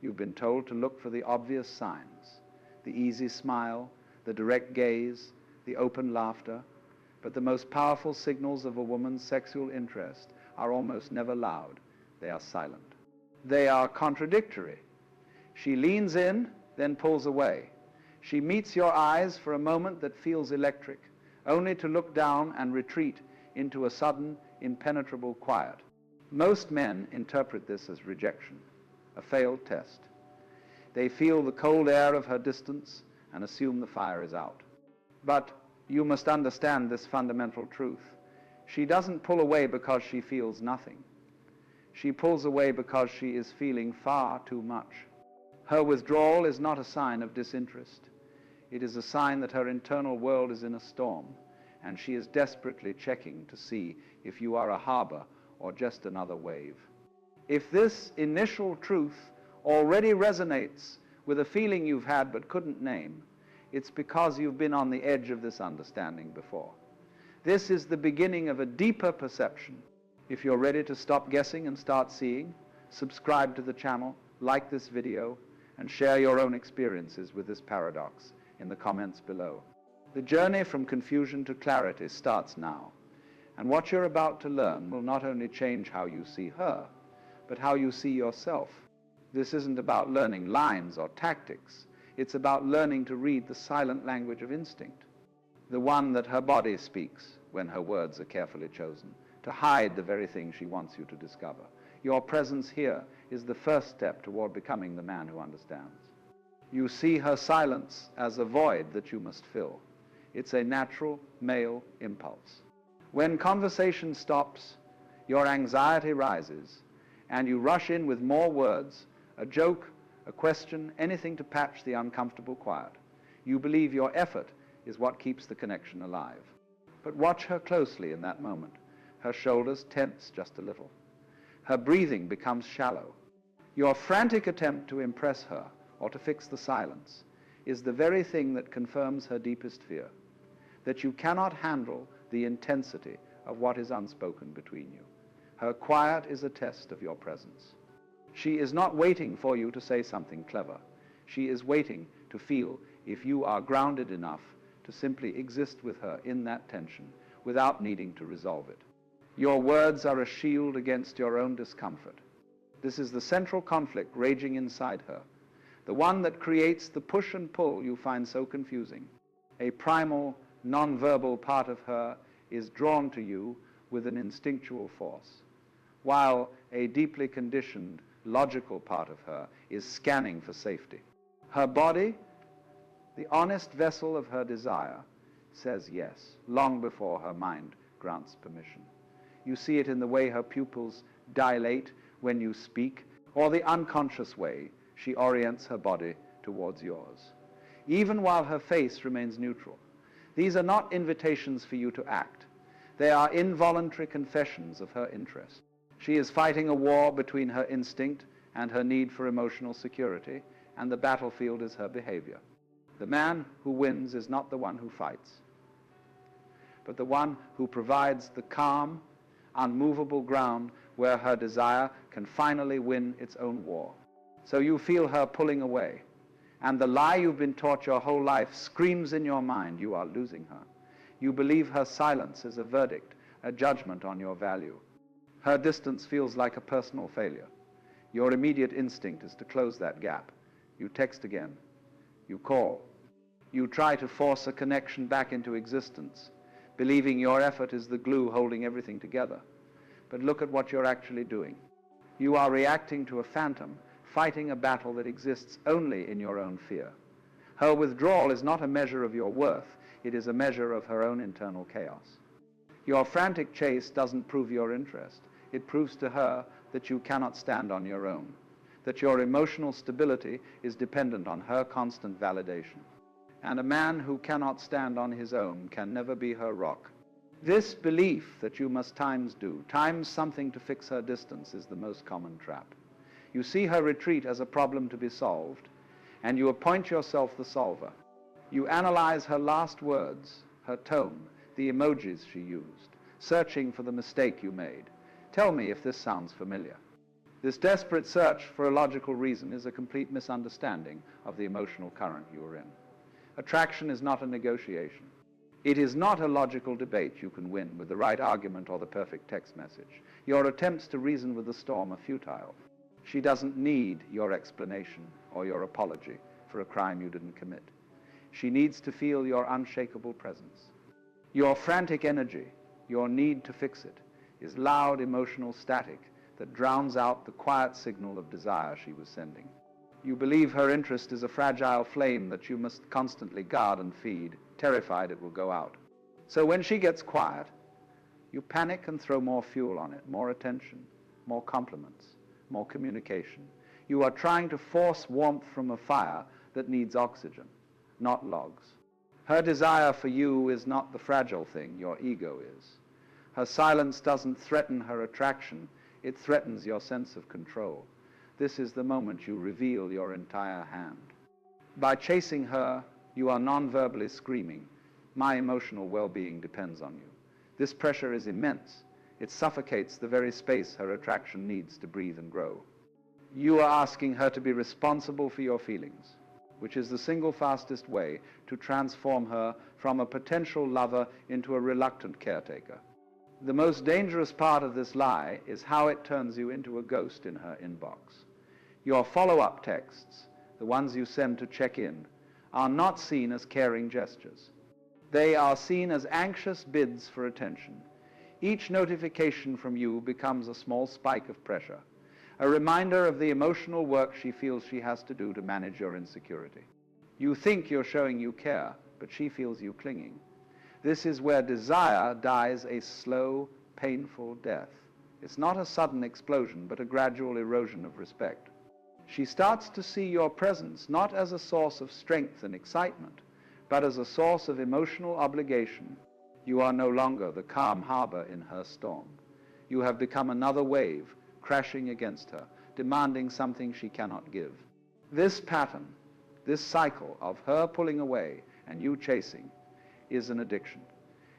You've been told to look for the obvious signs, the easy smile, the direct gaze, the open laughter, but the most powerful signals of a woman's sexual interest are almost never loud. They are silent. They are contradictory. She leans in, then pulls away. She meets your eyes for a moment that feels electric, only to look down and retreat into a sudden, impenetrable quiet. Most men interpret this as rejection, a failed test. They feel the cold air of her distance and assume the fire is out. But you must understand this fundamental truth. She doesn't pull away because she feels nothing. She pulls away because she is feeling far too much. Her withdrawal is not a sign of disinterest. It is a sign that her internal world is in a storm, and she is desperately checking to see if you are a harbor or just another wave. If this initial truth already resonates with a feeling you've had but couldn't name, it's because you've been on the edge of this understanding before. This is the beginning of a deeper perception. If you're ready to stop guessing and start seeing, subscribe to the channel, like this video, and share your own experiences with this paradox in the comments below. The journey from confusion to clarity starts now, and what you're about to learn will not only change how you see her, but how you see yourself. This isn't about learning lines or tactics. It's about learning to read the silent language of instinct, the one that her body speaks when her words are carefully chosen, to hide the very thing she wants you to discover. Your presence here is the first step toward becoming the man who understands. You see her silence as a void that you must fill. It's a natural male impulse. When conversation stops, your anxiety rises, and you rush in with more words, a joke, a question, anything to patch the uncomfortable quiet. You believe your effort is what keeps the connection alive. But watch her closely in that moment. Her shoulders tense just a little. Her breathing becomes shallow. Your frantic attempt to impress her or to fix the silence is the very thing that confirms her deepest fear, that you cannot handle the intensity of what is unspoken between you. Her quiet is a test of your presence. She is not waiting for you to say something clever. She is waiting to feel if you are grounded enough to simply exist with her in that tension without needing to resolve it. Your words are a shield against your own discomfort. This is the central conflict raging inside her, the one that creates the push and pull you find so confusing. A primal, non-verbal part of her is drawn to you with an instinctual force, while a deeply conditioned, logical part of her is scanning for safety. Her body, the honest vessel of her desire, says yes, long before her mind grants permission. You see it in the way her pupils dilate when you speak, or the unconscious way she orients her body towards yours, even while her face remains neutral. These are not invitations for you to act. They are involuntary confessions of her interest. She is fighting a war between her instinct and her need for emotional security, and the battlefield is her behavior. The man who wins is not the one who fights, but the one who provides the calm, unmovable ground where her desire can finally win its own war. So you feel her pulling away, and the lie you've been taught your whole life screams in your mind you are losing her. You believe her silence is a verdict, a judgment on your value. Her distance feels like a personal failure. Your immediate instinct is to close that gap. You text again. You call. You try to force a connection back into existence, believing your effort is the glue holding everything together. But look at what you're actually doing. You are reacting to a phantom, fighting a battle that exists only in your own fear. Her withdrawal is not a measure of your worth. It is a measure of her own internal chaos. Your frantic chase doesn't prove your interest. It proves to her that you cannot stand on your own, that your emotional stability is dependent on her constant validation. And a man who cannot stand on his own can never be her rock. This belief that you must times something to fix her distance is the most common trap. You see her retreat as a problem to be solved, and you appoint yourself the solver. You analyze her last words, her tone, the emojis she used, searching for the mistake you made. Tell me if this sounds familiar. This desperate search for a logical reason is a complete misunderstanding of the emotional current you are in. Attraction is not a negotiation. It is not a logical debate you can win with the right argument or the perfect text message. Your attempts to reason with the storm are futile. She doesn't need your explanation or your apology for a crime you didn't commit. She needs to feel your unshakable presence. Your frantic energy, your need to fix it, is loud emotional static that drowns out the quiet signal of desire she was sending. You believe her interest is a fragile flame that you must constantly guard and feed, terrified it will go out. So when she gets quiet, you panic and throw more fuel on it, more attention, more compliments, more communication. You are trying to force warmth from a fire that needs oxygen, not logs. Her desire for you is not the fragile thing your ego is. Her silence doesn't threaten her attraction, it threatens your sense of control. This is the moment you reveal your entire hand. By chasing her, you are non-verbally screaming, "My emotional well-being depends on you." This pressure is immense. It suffocates the very space her attraction needs to breathe and grow. You are asking her to be responsible for your feelings, which is the single fastest way to transform her from a potential lover into a reluctant caretaker. The most dangerous part of this lie is how it turns you into a ghost in her inbox. Your follow-up texts, the ones you send to check in, are not seen as caring gestures. They are seen as anxious bids for attention. Each notification from you becomes a small spike of pressure, a reminder of the emotional work she feels she has to do to manage your insecurity. You think you're showing you care, but she feels you clinging. This is where desire dies a slow, painful death. It's not a sudden explosion, but a gradual erosion of respect. She starts to see your presence not as a source of strength and excitement, but as a source of emotional obligation. You are no longer the calm harbor in her storm. You have become another wave, crashing against her, demanding something she cannot give. This pattern, this cycle of her pulling away and you chasing, is an addiction.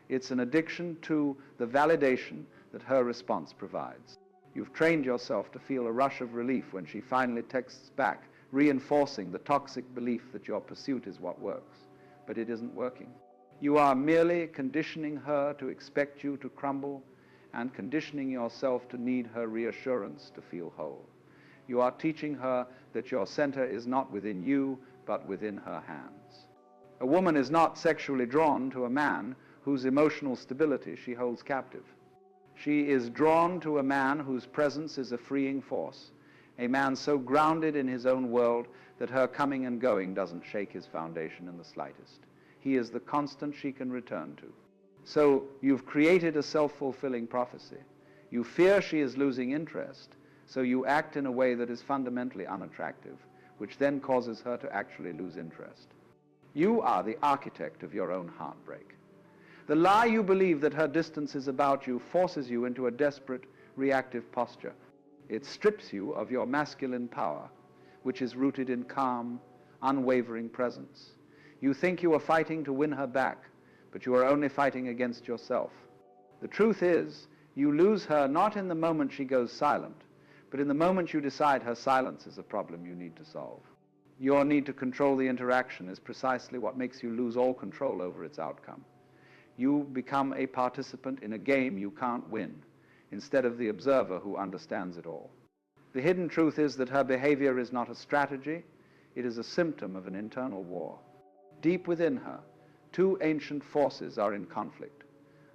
It's an addiction to the validation that her response provides. You've trained yourself to feel a rush of relief when she finally texts back, reinforcing the toxic belief that your pursuit is what works. But it isn't working. You are merely conditioning her to expect you to crumble and conditioning yourself to need her reassurance to feel whole. You are teaching her that your center is not within you, but within her hands. A woman is not sexually drawn to a man whose emotional stability she holds captive. She is drawn to a man whose presence is a freeing force, a man so grounded in his own world that her coming and going doesn't shake his foundation in the slightest. He is the constant she can return to. So you've created a self-fulfilling prophecy. You fear she is losing interest, so you act in a way that is fundamentally unattractive, which then causes her to actually lose interest. You are the architect of your own heartbreak. The lie you believe that her distance is about you forces you into a desperate, reactive posture. It strips you of your masculine power, which is rooted in calm, unwavering presence. You think you are fighting to win her back, but you are only fighting against yourself. The truth is, you lose her not in the moment she goes silent, but in the moment you decide her silence is a problem you need to solve. Your need to control the interaction is precisely what makes you lose all control over its outcome. You become a participant in a game you can't win, instead of the observer who understands it all. The hidden truth is that her behavior is not a strategy, it is a symptom of an internal war. Deep within her, two ancient forces are in conflict: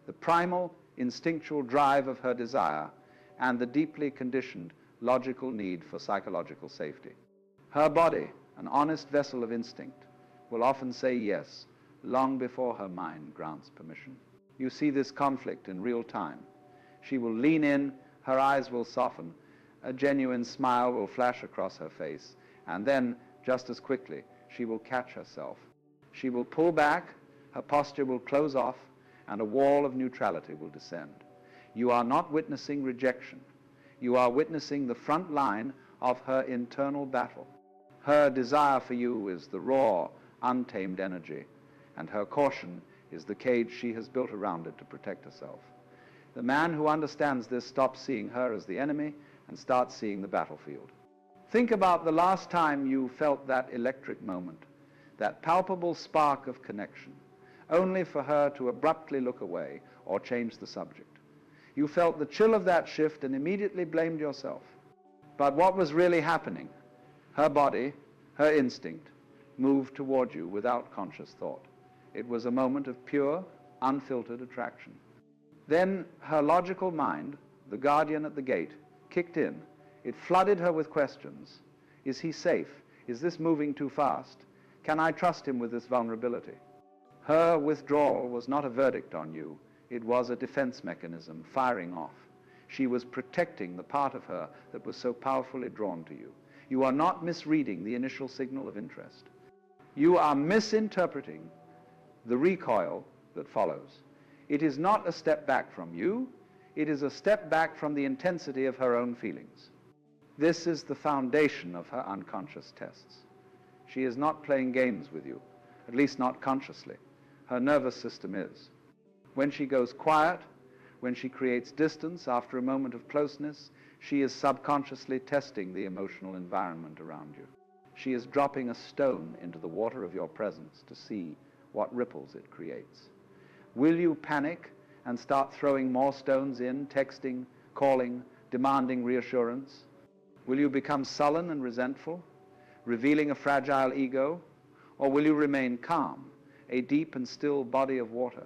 the primal, instinctual drive of her desire and the deeply conditioned, logical need for psychological safety. Her body, an honest vessel of instinct, will often say yes, long before her mind grants permission. You see this conflict in real time. She will lean in, her eyes will soften, a genuine smile will flash across her face, and then, just as quickly, she will catch herself. She will pull back, her posture will close off, and a wall of neutrality will descend. You are not witnessing rejection. You are witnessing the front line of her internal battle. Her desire for you is the raw, untamed energy, and her caution is the cage she has built around it to protect herself. The man who understands this stops seeing her as the enemy and start seeing the battlefield. Think about the last time you felt that electric moment, that palpable spark of connection, only for her to abruptly look away or change the subject. You felt the chill of that shift and immediately blamed yourself. But what was really happening? Her body, her instinct, moved toward you without conscious thought. It was a moment of pure, unfiltered attraction. Then her logical mind, the guardian at the gate, kicked in. It flooded her with questions. Is he safe? Is this moving too fast? Can I trust him with this vulnerability? Her withdrawal was not a verdict on you. It was a defense mechanism firing off. She was protecting the part of her that was so powerfully drawn to you. You are not misreading the initial signal of interest. You are misinterpreting the recoil that follows. It is not a step back from you. It is a step back from the intensity of her own feelings. This is the foundation of her unconscious tests. She is not playing games with you, at least not consciously. Her nervous system is. When she goes quiet, when she creates distance after a moment of closeness, she is subconsciously testing the emotional environment around you. She is dropping a stone into the water of your presence to see what ripples it creates. Will you panic and start throwing more stones in, texting, calling, demanding reassurance? Will you become sullen and resentful, revealing a fragile ego? Or will you remain calm, a deep and still body of water,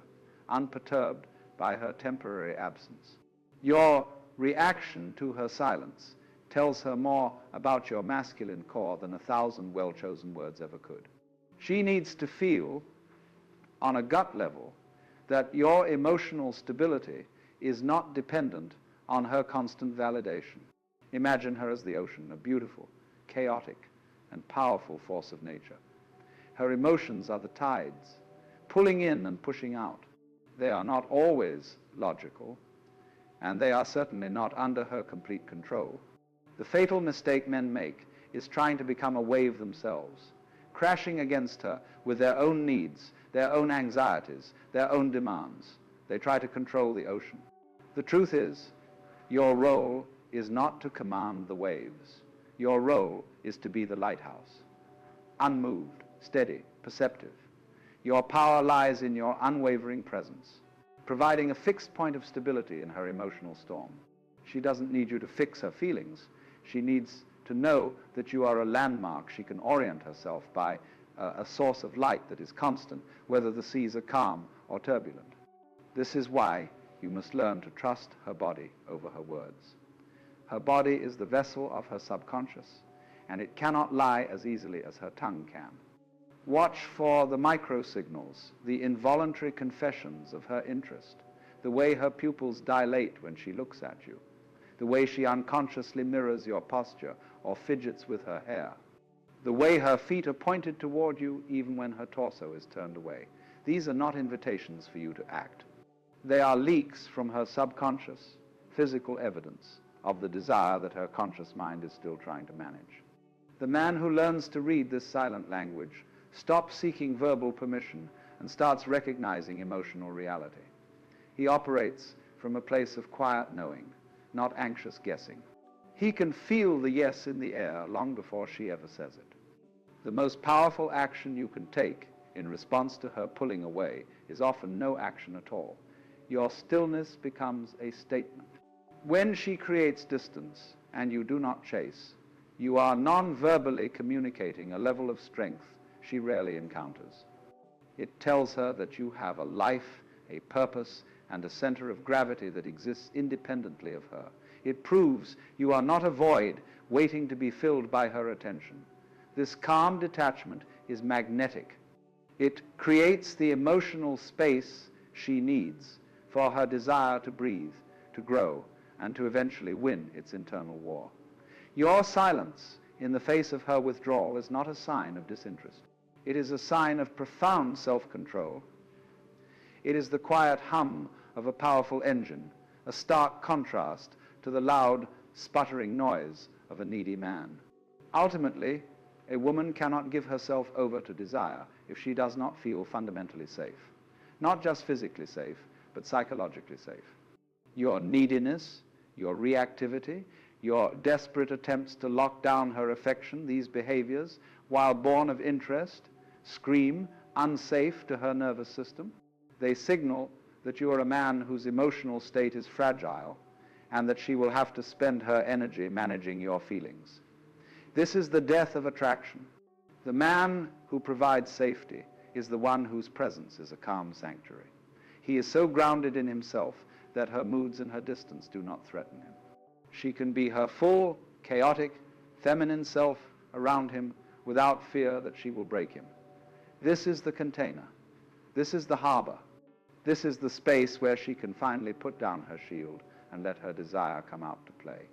unperturbed by her temporary absence? Your reaction to her silence tells her more about your masculine core than 1,000 well-chosen words ever could. She needs to feel, on a gut level, that your emotional stability is not dependent on her constant validation. Imagine her as the ocean, a beautiful, chaotic, and powerful force of nature. Her emotions are the tides, pulling in and pushing out. They are not always logical, and they are certainly not under her complete control. The fatal mistake men make is trying to become a wave themselves, crashing against her with their own needs, their own anxieties, their own demands. They try to control the ocean. The truth is, your role is not to command the waves. Your role is to be the lighthouse, unmoved, steady, perceptive. Your power lies in your unwavering presence, providing a fixed point of stability in her emotional storm. She doesn't need you to fix her feelings. She needs to know that you are a landmark she can orient herself by, a source of light that is constant, whether the seas are calm or turbulent. This is why you must learn to trust her body over her words. Her body is the vessel of her subconscious, and it cannot lie as easily as her tongue can. Watch for the microsignals, the involuntary confessions of her interest, the way her pupils dilate when she looks at you, the way she unconsciously mirrors your posture or fidgets with her hair, the way her feet are pointed toward you even when her torso is turned away. These are not invitations for you to act. They are leaks from her subconscious, physical evidence of the desire that her conscious mind is still trying to manage. The man who learns to read this silent language stops seeking verbal permission and starts recognizing emotional reality. He operates from a place of quiet knowing, not anxious guessing. He can feel the yes in the air long before she ever says it. The most powerful action you can take in response to her pulling away is often no action at all. Your stillness becomes a statement. When she creates distance and you do not chase, you are non-verbally communicating a level of strength she rarely encounters. It tells her that you have a life, a purpose, and a center of gravity that exists independently of her. It proves you are not a void waiting to be filled by her attention. This calm detachment is magnetic. It creates the emotional space she needs for her desire to breathe, to grow, and to eventually win its internal war. Your silence in the face of her withdrawal is not a sign of disinterest. It is a sign of profound self-control. It is the quiet hum of a powerful engine, a stark contrast to the loud, sputtering noise of a needy man. Ultimately, a woman cannot give herself over to desire if she does not feel fundamentally safe. Not just physically safe, but psychologically safe. Your neediness, your reactivity, your desperate attempts to lock down her affection, these behaviors, while born of interest, scream unsafe to her nervous system. They signal that you are a man whose emotional state is fragile and that she will have to spend her energy managing your feelings. This is the death of attraction. The man who provides safety is the one whose presence is a calm sanctuary. He is so grounded in himself that her moods and her distance do not threaten him. She can be her full, chaotic, feminine self around him without fear that she will break him. This is the container. This is the harbor. This is the space where she can finally put down her shield and let her desire come out to play.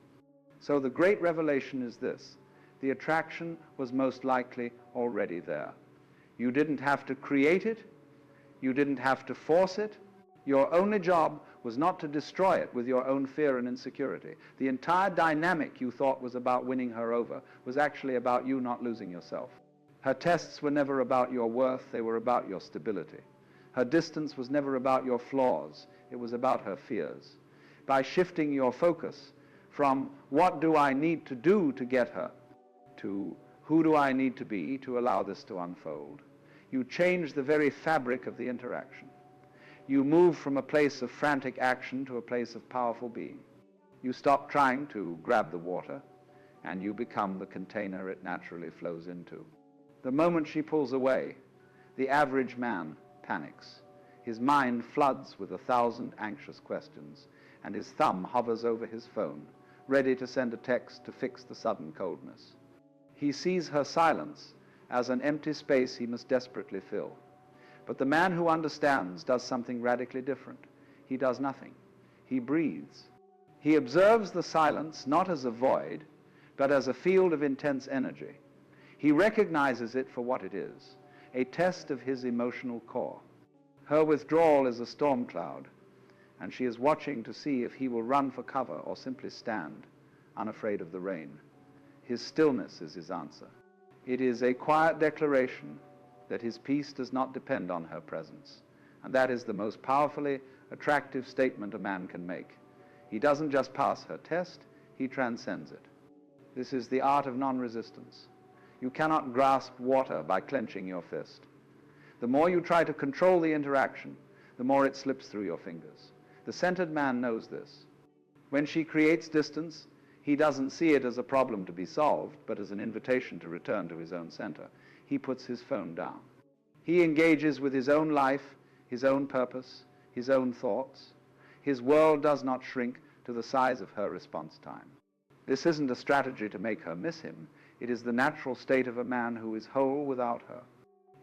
So the great revelation is this: the attraction was most likely already there. You didn't have to create it. You didn't have to force it. Your only job was not to destroy it with your own fear and insecurity. The entire dynamic you thought was about winning her over was actually about you not losing yourself. Her tests were never about your worth, they were about your stability. Her distance was never about your flaws, it was about her fears. By shifting your focus from what do I need to do to get her to who do I need to be to allow this to unfold, you change the very fabric of the interaction. You move from a place of frantic action to a place of powerful being. You stop trying to grab the water, and you become the container it naturally flows into. The moment she pulls away, the average man panics. His mind floods with 1,000 anxious questions, and his thumb hovers over his phone, ready to send a text to fix the sudden coldness. He sees her silence as an empty space he must desperately fill. But the man who understands does something radically different. He does nothing. He breathes. He observes the silence not as a void, but as a field of intense energy. He recognizes it for what it is, a test of his emotional core. Her withdrawal is a storm cloud, and she is watching to see if he will run for cover or simply stand, unafraid of the rain. His stillness is his answer. It is a quiet declaration that his peace does not depend on her presence. And that is the most powerfully attractive statement a man can make. He doesn't just pass her test, he transcends it. This is the art of non-resistance. You cannot grasp water by clenching your fist. The more you try to control the interaction, the more it slips through your fingers. The centered man knows this. When she creates distance, he doesn't see it as a problem to be solved, but as an invitation to return to his own center. He puts his phone down. He engages with his own life, his own purpose, his own thoughts. His world does not shrink to the size of her response time. This isn't a strategy to make her miss him. It is the natural state of a man who is whole without her.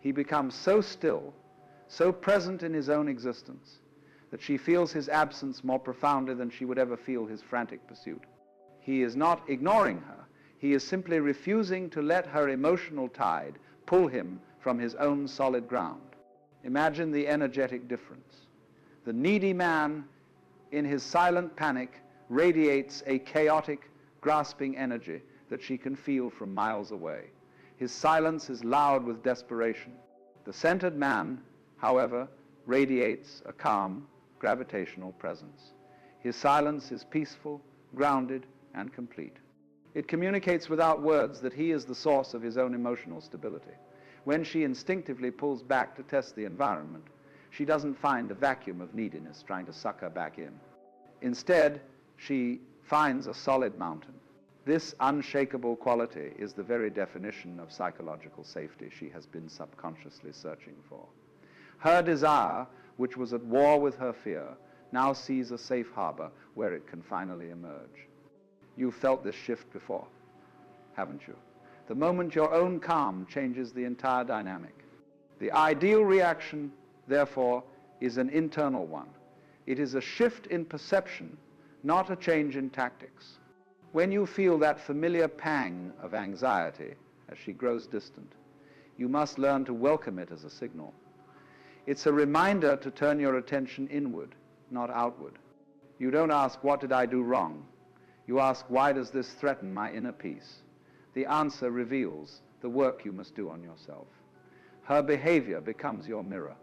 He becomes so still, so present in his own existence, that she feels his absence more profoundly than she would ever feel his frantic pursuit. He is not ignoring her. He is simply refusing to let her emotional tide pull him from his own solid ground. Imagine the energetic difference. The needy man, in his silent panic, radiates a chaotic, grasping energy that she can feel from miles away. His silence is loud with desperation. The centered man, however, radiates a calm, gravitational presence. His silence is peaceful, grounded, and complete. It communicates without words that he is the source of his own emotional stability. When she instinctively pulls back to test the environment, she doesn't find a vacuum of neediness trying to suck her back in. Instead, she finds a solid mountain. This unshakable quality is the very definition of psychological safety she has been subconsciously searching for. Her desire, which was at war with her fear, now sees a safe harbor where it can finally emerge. You've felt this shift before, haven't you? The moment your own calm changes the entire dynamic. The ideal reaction, therefore, is an internal one. It is a shift in perception, not a change in tactics. When you feel that familiar pang of anxiety as she grows distant, you must learn to welcome it as a signal. It's a reminder to turn your attention inward, not outward. You don't ask, what did I do wrong? You ask, why does this threaten my inner peace? The answer reveals the work you must do on yourself. Her behavior becomes your mirror.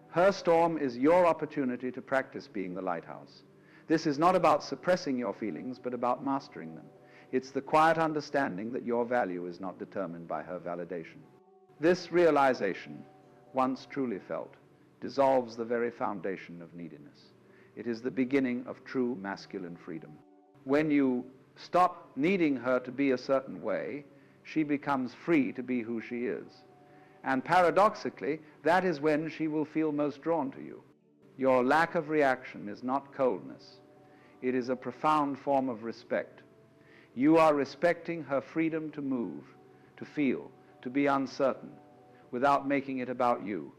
Her storm is your opportunity to practice being the lighthouse. This is not about suppressing your feelings, but about mastering them. It's the quiet understanding that your value is not determined by her validation. This realization, once truly felt, dissolves the very foundation of neediness. It is the beginning of true masculine freedom. When you stop needing her to be a certain way, she becomes free to be who she is. And paradoxically, that is when she will feel most drawn to you. Your lack of reaction is not coldness. It is a profound form of respect. You are respecting her freedom to move, to feel, to be uncertain, without making it about you.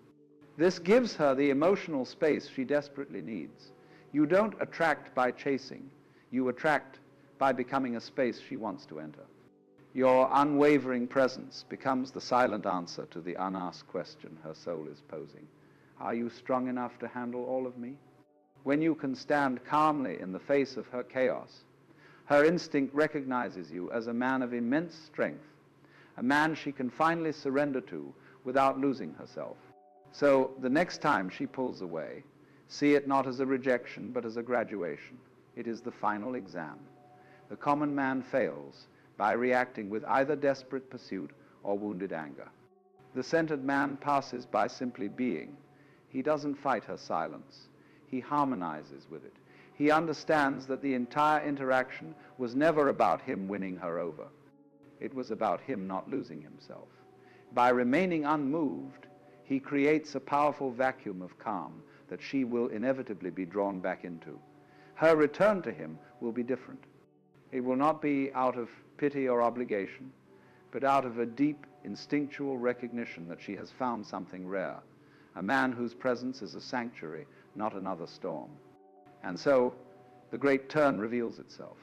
This gives her the emotional space she desperately needs. You don't attract by chasing. You attract by becoming a space she wants to enter. Your unwavering presence becomes the silent answer to the unasked question her soul is posing. Are you strong enough to handle all of me? When you can stand calmly in the face of her chaos, her instinct recognizes you as a man of immense strength, a man she can finally surrender to without losing herself. So the next time she pulls away, see it not as a rejection but as a graduation. It is the final exam. The common man fails by reacting with either desperate pursuit or wounded anger. The centered man passes by simply being. He doesn't fight her silence. He harmonizes with it. He understands that the entire interaction was never about him winning her over. It was about him not losing himself. By remaining unmoved, he creates a powerful vacuum of calm that she will inevitably be drawn back into. Her return to him will be different. It will not be out of pity or obligation, but out of a deep instinctual recognition that she has found something rare, a man whose presence is a sanctuary, not another storm. And so the great turn reveals itself.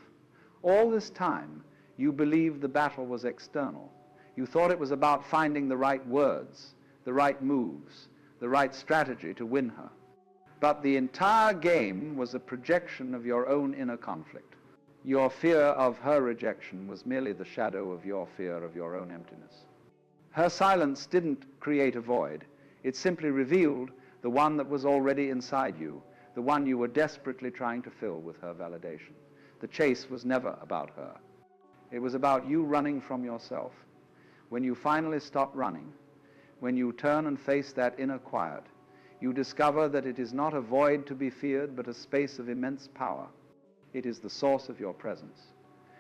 All this time, you believed the battle was external. You thought it was about finding the right words, the right moves, the right strategy to win her. But the entire game was a projection of your own inner conflict. Your fear of her rejection was merely the shadow of your fear of your own emptiness. Her silence didn't create a void. It simply revealed the one that was already inside you, the one you were desperately trying to fill with her validation. The chase was never about her. It was about you running from yourself. When you finally stop running, when you turn and face that inner quiet, you discover that it is not a void to be feared, but a space of immense power. It is the source of your presence.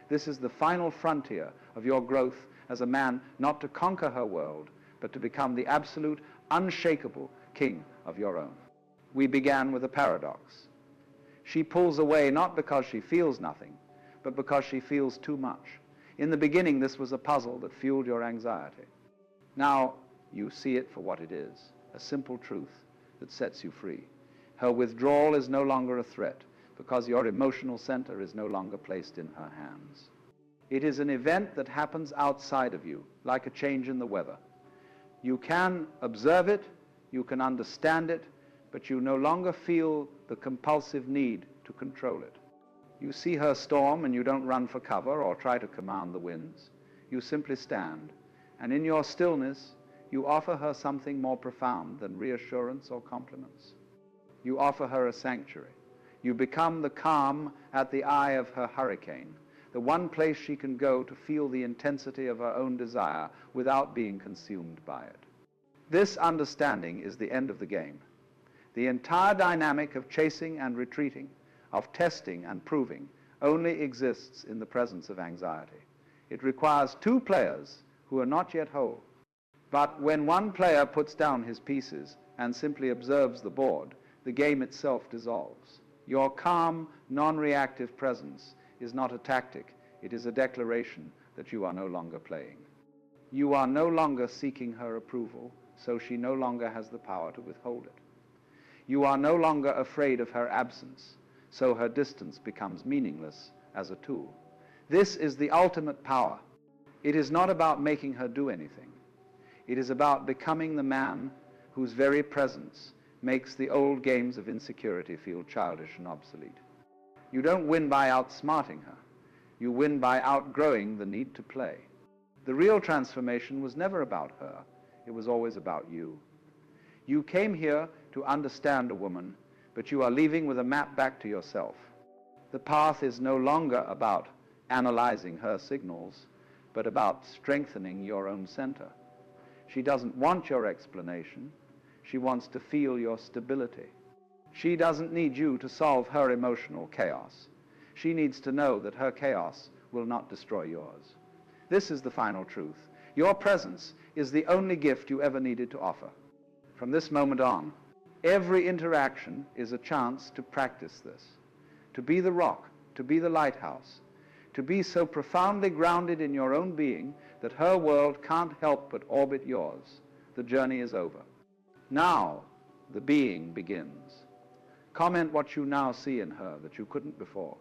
This is the final frontier of your growth as a man, not to conquer her world, but to become the absolute, unshakable king of your own. We began with a paradox. She pulls away not because she feels nothing, but because she feels too much. In the beginning, this was a puzzle that fueled your anxiety. Now, you see it for what it is, a simple truth that sets you free. Her withdrawal is no longer a threat, because your emotional center is no longer placed in her hands. It is an event that happens outside of you, like a change in the weather. You can observe it, you can understand it, but you no longer feel the compulsive need to control it. You see her storm and you don't run for cover or try to command the winds. You simply stand, and in your stillness, you offer her something more profound than reassurance or compliments. You offer her a sanctuary. You become the calm at the eye of her hurricane, the one place she can go to feel the intensity of her own desire without being consumed by it. This understanding is the end of the game. The entire dynamic of chasing and retreating, of testing and proving, only exists in the presence of anxiety. It requires two players who are not yet whole. But when one player puts down his pieces and simply observes the board, the game itself dissolves. Your calm, non-reactive presence is not a tactic. It is a declaration that you are no longer playing. You are no longer seeking her approval, so she no longer has the power to withhold it. You are no longer afraid of her absence, so her distance becomes meaningless as a tool. This is the ultimate power. It is not about making her do anything. It is about becoming the man whose very presence makes the old games of insecurity feel childish and obsolete. You don't win by outsmarting her. You win by outgrowing the need to play. The real transformation was never about her. It was always about you. You came here to understand a woman, but you are leaving with a map back to yourself. The path is no longer about analyzing her signals, but about strengthening your own center. She doesn't want your explanation. She wants to feel your stability. She doesn't need you to solve her emotional chaos. She needs to know that her chaos will not destroy yours. This is the final truth. Your presence is the only gift you ever needed to offer. From this moment on, every interaction is a chance to practice this, to be the rock, to be the lighthouse, to be so profoundly grounded in your own being that her world can't help but orbit yours. The journey is over. Now the being begins. Comment what you now see in her that you couldn't before.